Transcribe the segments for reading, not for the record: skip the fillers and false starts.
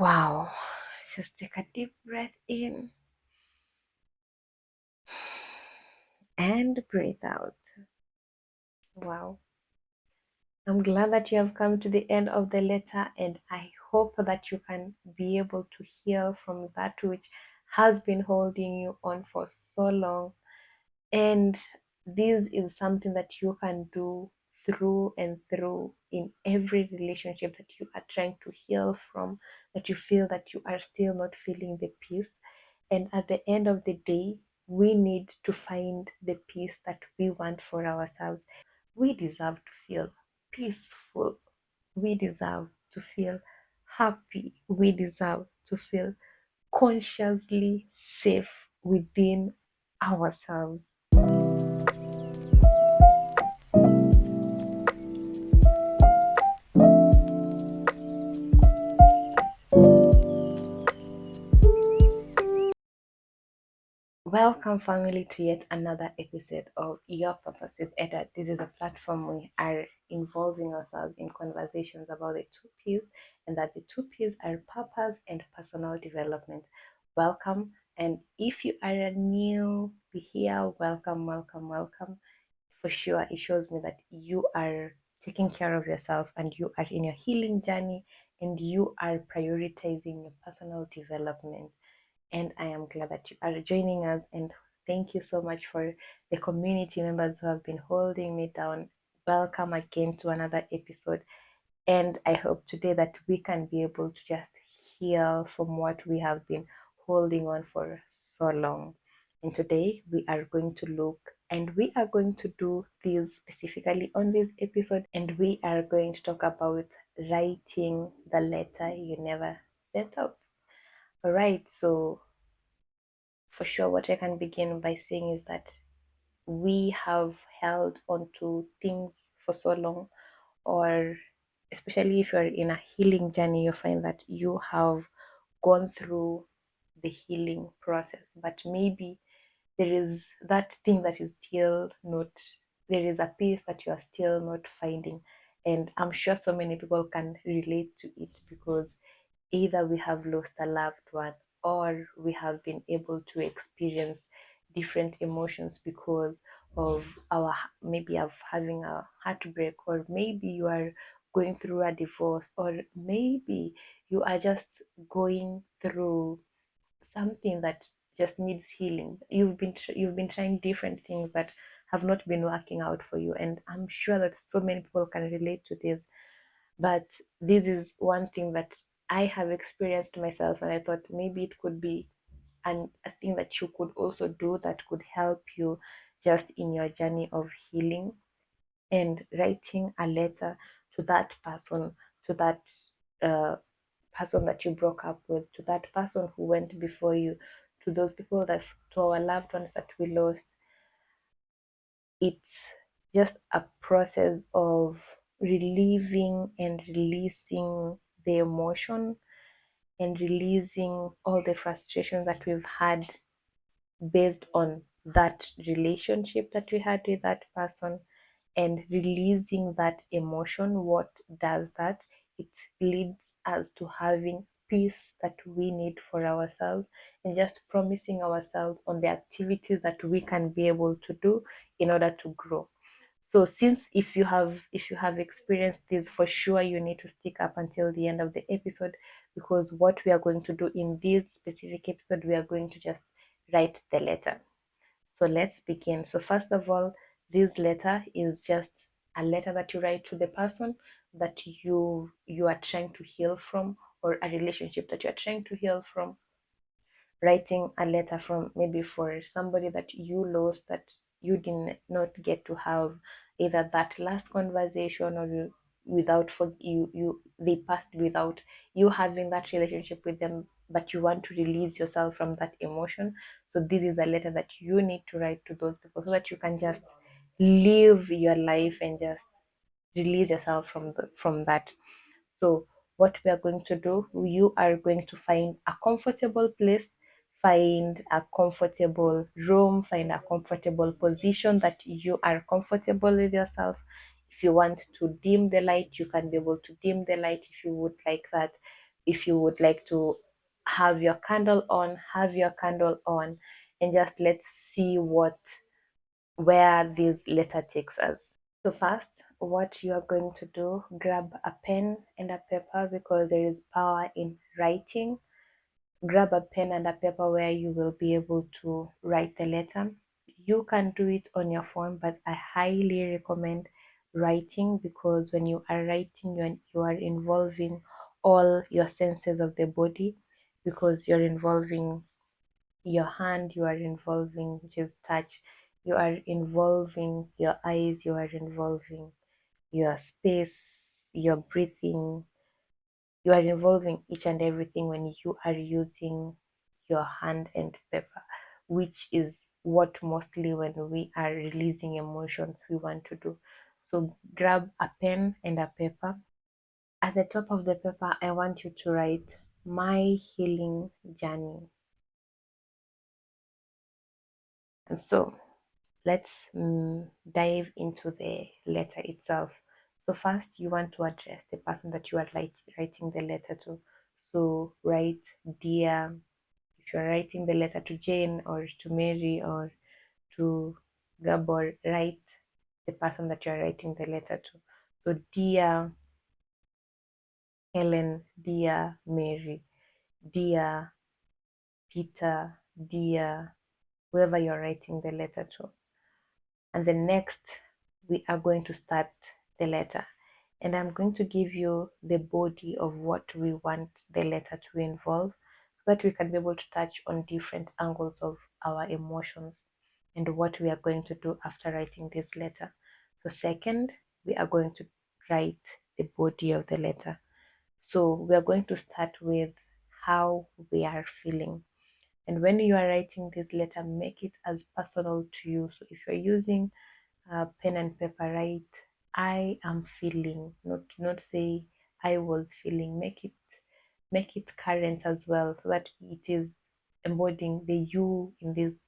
Wow. Just take a deep breath in and breathe out. Wow. I'm glad that you have come to the end of the letter, and I hope that you can be able to heal from that which has been holding you on for so long. And this is something that you can do through and through in every relationship that you are trying to heal from, that you feel that you are still not feeling the peace. And at the end of the day, we need to find the peace that we want for ourselves. We deserve to feel peaceful. We deserve to feel happy. We deserve to feel consciously safe within ourselves. Welcome, family, to yet another episode of Your Purpose with Edda. This is a platform we are involving ourselves in conversations about the two P's, and that the two P's are purpose and personal development. Welcome, and if you are new here, welcome, welcome, welcome. For sure, it shows me that you are taking care of yourself and you are in your healing journey and you are prioritizing your personal development, and I am glad that you are joining us. And thank you so much for the community members who have been holding me down. Welcome again to another episode. And I hope today that we can be able to just heal from what we have been holding on for so long. And today we are going to look and we are going to do this specifically on this episode. And we are going to talk about writing the letter you never sent out. All right, so for sure, what I can begin by saying is that we have held on to things for so long, or especially if you're in a healing journey, you find that you have gone through the healing process, but maybe there is that thing that is still not, there is a piece that you are still not finding. And I'm sure so many people can relate to it because either we have lost a loved one or we have been able to experience different emotions because of our maybe of having a heartbreak, or maybe you are going through a divorce, or maybe you are just going through something that just needs healing. You've been trying different things that have not been working out for you, and I'm sure that so many people can relate to this. But this is one thing that I have experienced myself, and I thought maybe it could be a thing that you could also do that could help you just in your journey of healing, and writing a letter to that person, to that uh, person that you broke up with, to that person who went before you, to those people that, to our loved ones that we lost. It's just a process of relieving and releasing the emotion and releasing all the frustration that we've had based on that relationship that we had with that person, and releasing that emotion. What does that? It leads us to having peace that we need for ourselves, and just promising ourselves on the activities that we can be able to do in order to grow. So since if you have experienced this, for sure you need to stick up until the end of the episode, because what we are going to do in this specific episode, we are going to just write the letter. So let's begin. So first of all, this letter is just a letter that you write to the person that you are trying to heal from, or a relationship that you are trying to heal from. Writing a letter from maybe for somebody that you lost, that you did not get to have either that last conversation, or you without for you they passed without you having that relationship with them, but you want to release yourself from that emotion. So this is a letter that you need to write to those people so that you can just live your life and just release yourself from that. So what we are going to do, you are going to find a comfortable place, find a comfortable room, find a comfortable position that you are comfortable with yourself. If you want to dim the light, you can be able to dim the light if you would like that. If you would like to have your candle on, have your candle on, and just let's see where this letter takes us. So first, what you are going to do, grab a pen and a paper because there is power in writing. Grab a pen and a paper where you will be able to write the letter. You can do it on your phone, but I highly recommend writing because when you are writing, you are involving all your senses of the body because you're involving your hand, you are involving, which is touch, you are involving your eyes, you are involving your space, your breathing, you are involving each and everything when you are using your hand and paper, which is what mostly when we are releasing emotions we want to do. So grab a pen and a paper. At the top of the paper, I want you to write my healing journey. And so let's dive into the letter itself. So first, you want to address the person that you are writing the letter to. So write dear. If you are writing the letter to Jane or to Mary or to Gabor, write the person that you are writing the letter to. So dear Helen, dear Mary, dear Peter, dear whoever you're writing the letter to. And the next, we are going to start the letter. And I'm going to give you the body of what we want the letter to involve so that we can be able to touch on different angles of our emotions and what we are going to do after writing this letter. So, second, we are going to write the body of the letter. So, we are going to start with how we are feeling. And when you are writing this letter, make it as personal to you. So, if you're using pen and paper, write I am feeling, not say I was feeling. Make it current as well so that it is embodying the you in this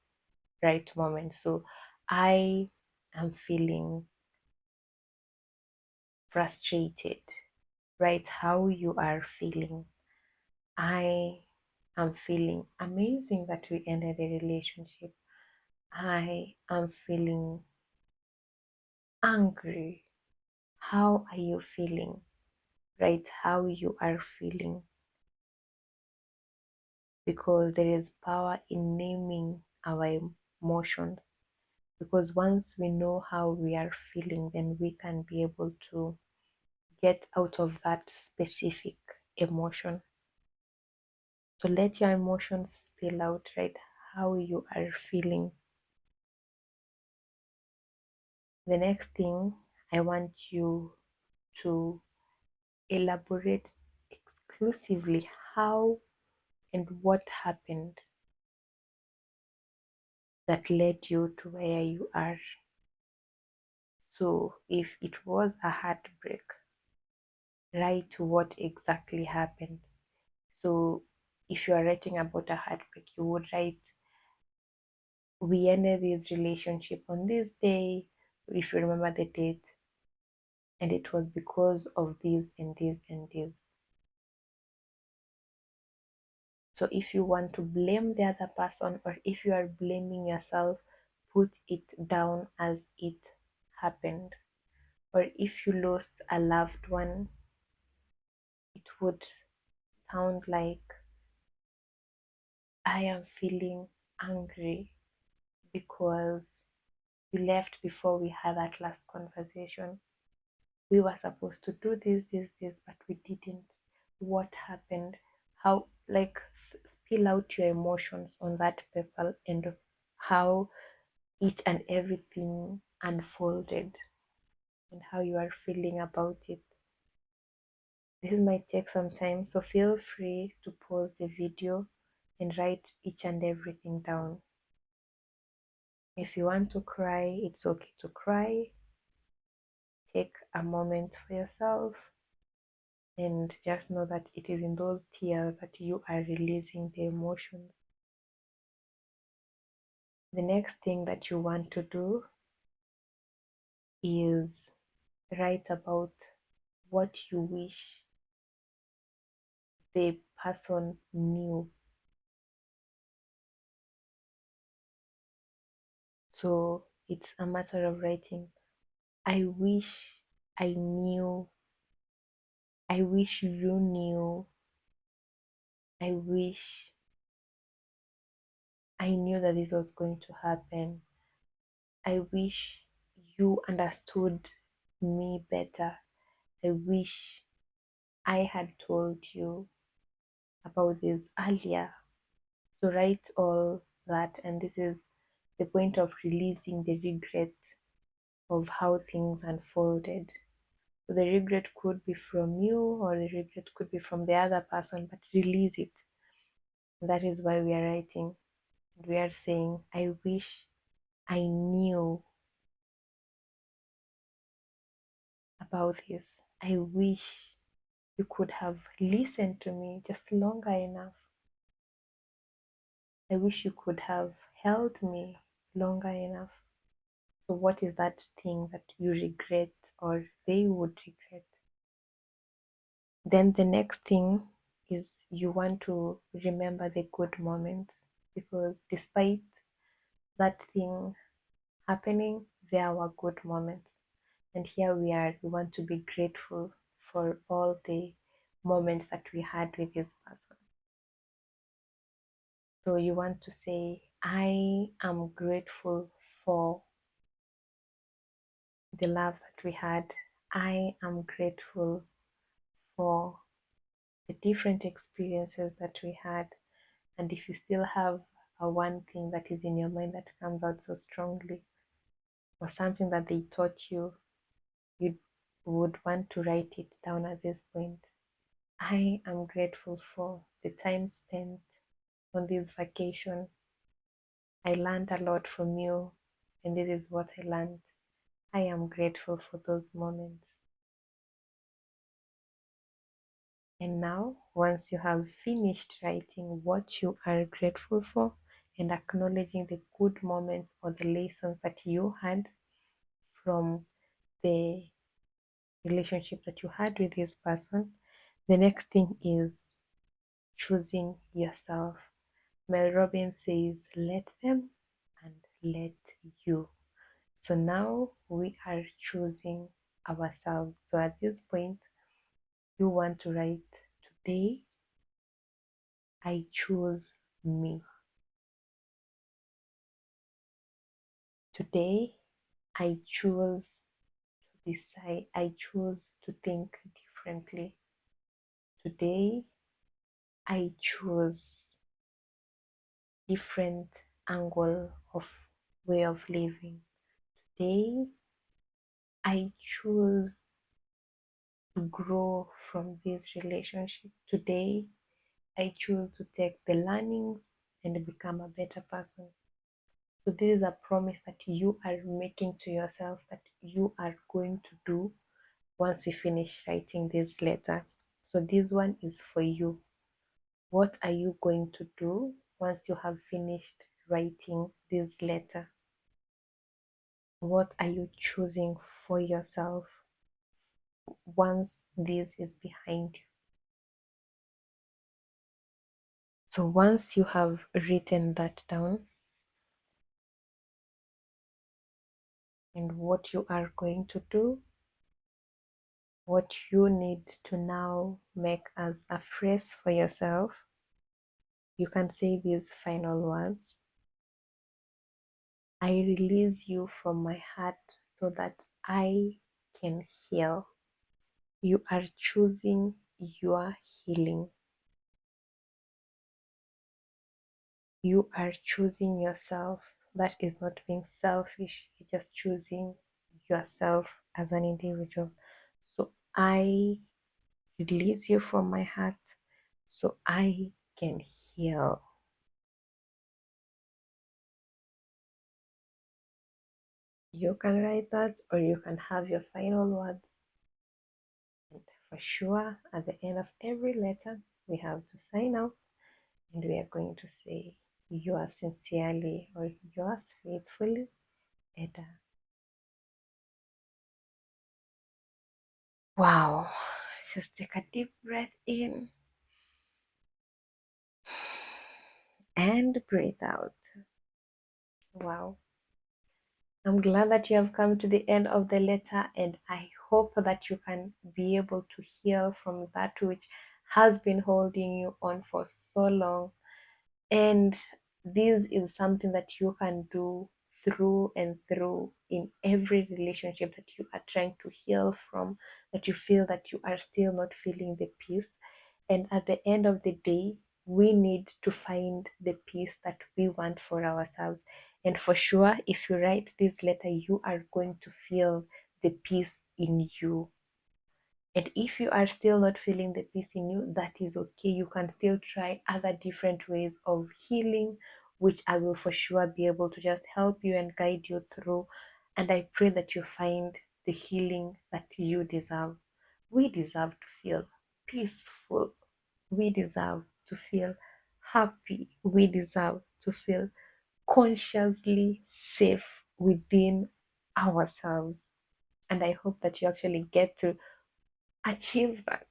right moment. So I am feeling frustrated. Write how you are feeling. I am feeling amazing that we ended a relationship. I am feeling angry. How are you feeling? Write how you are feeling because there is power in naming our emotions. Because once we know how we are feeling, then we can be able to get out of that specific emotion. So let your emotions spill out, right? How you are feeling. The next thing, I want you to elaborate exclusively how and what happened that led you to where you are. So if it was a heartbreak, write what exactly happened. So if you are writing about a heartbreak, you would write, we ended this relationship on this day, if you remember the date, and it was because of this and this and this. So if you want to blame the other person or if you are blaming yourself, put it down as it happened. Or if you lost a loved one, it would sound like, I am feeling angry because you left before we had that last conversation. We were supposed to do this, but we didn't. What happened? How, like, spill out your emotions on that paper and how each and everything unfolded and how you are feeling about it. This might take some time, so feel free to pause the video and write each and everything down. If you want to cry, it's okay to cry. Take a moment for yourself and just know that it is in those tears that you are releasing the emotions. The next thing that you want to do is write about what you wish the person knew. So it's a matter of writing. I wish I knew. I wish you knew. I wish I knew that this was going to happen. I wish you understood me better. I wish I had told you about this earlier. So write all that, and this is the point of releasing the regret of how things unfolded. So the regret could be from you, or the regret could be from the other person, but release it. That is why we are writing. We are saying, I wish I knew about this. I wish you could have listened to me just longer enough. I wish you could have held me longer enough. So, what is that thing that you regret or they would regret? Then the next thing is you want to remember the good moments, because despite that thing happening, there were good moments. And here we are, we want to be grateful for all the moments that we had with this person. So you want to say, I am grateful for the love that we had. I am grateful for the different experiences that we had. And if you still have a one thing that is in your mind that comes out so strongly, or something that they taught you, you would want to write it down at this point. I am grateful for the time spent on this vacation. I learned a lot from you, and this is what I learned. I am grateful for those moments. And now, once you have finished writing what you are grateful for and acknowledging the good moments or the lessons that you had from the relationship that you had with this person, the next thing is choosing yourself. Mel Robbins says, let them and let you. So now we are choosing ourselves. So at this point, you want to write, today I choose me. Today I choose to decide, I choose to think differently. Today I choose different angle of way of living. Today I choose to grow from this relationship. Today I choose to take the learnings and become a better person. So this is a promise that you are making to yourself that you are going to do once we finish writing this letter. So this one is for you. What are you going to do once you have finished writing this letter? What are you choosing for yourself once this is behind you? So once you have written that down and what you are going to do, what you need to now make as a phrase for yourself, you can say these final words. I release you from my heart so that I can heal. You are choosing your healing. You are choosing yourself. That is not being selfish. You're just choosing yourself as an individual. So I release you from my heart so I can heal. You can write that, or you can have your final words. And for sure, at the end of every letter, we have to sign off and we are going to say, yours sincerely or yours faithfully, Edda. Wow. Just take a deep breath in and breathe out. Wow. I'm glad that you have come to the end of the letter, and I hope that you can be able to heal from that which has been holding you on for so long. And this is something that you can do through and through in every relationship that you are trying to heal from, that you feel that you are still not feeling the peace. And at the end of the day, we need to find the peace that we want for ourselves. And for sure, if you write this letter, you are going to feel the peace in you. And if you are still not feeling the peace in you, that is okay. You can still try other different ways of healing, which I will for sure be able to just help you and guide you through. And I pray that you find the healing that you deserve. We deserve to feel peaceful. We deserve to feel happy. We deserve to feel consciously safe within ourselves. And I hope that you actually get to achieve that.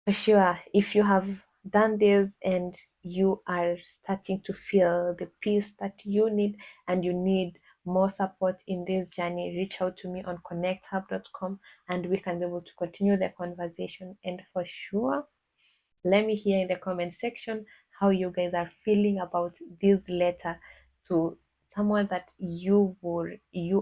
For sure, if you have done this and you are starting to feel the peace that you need and you need more support in this journey, reach out to me on connecthub.com and we can be able to continue the conversation. And for sure, let me hear in the comment section how you guys are feeling about this letter to someone that you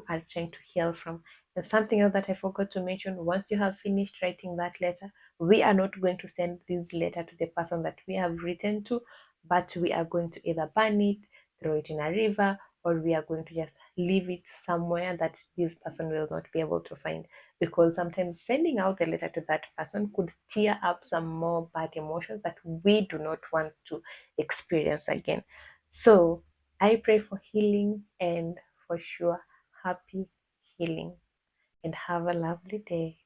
are trying to heal from. And something else that I forgot to mention, once you have finished writing that letter, we are not going to send this letter to the person that we have written to, but we are going to either burn it, throw it in a river, or we are going to just leave it somewhere that this person will not be able to find, because sometimes sending out the letter to that person could stir up some more bad emotions that we do not want to experience again. So I pray for healing and for sure happy healing, and have a lovely day.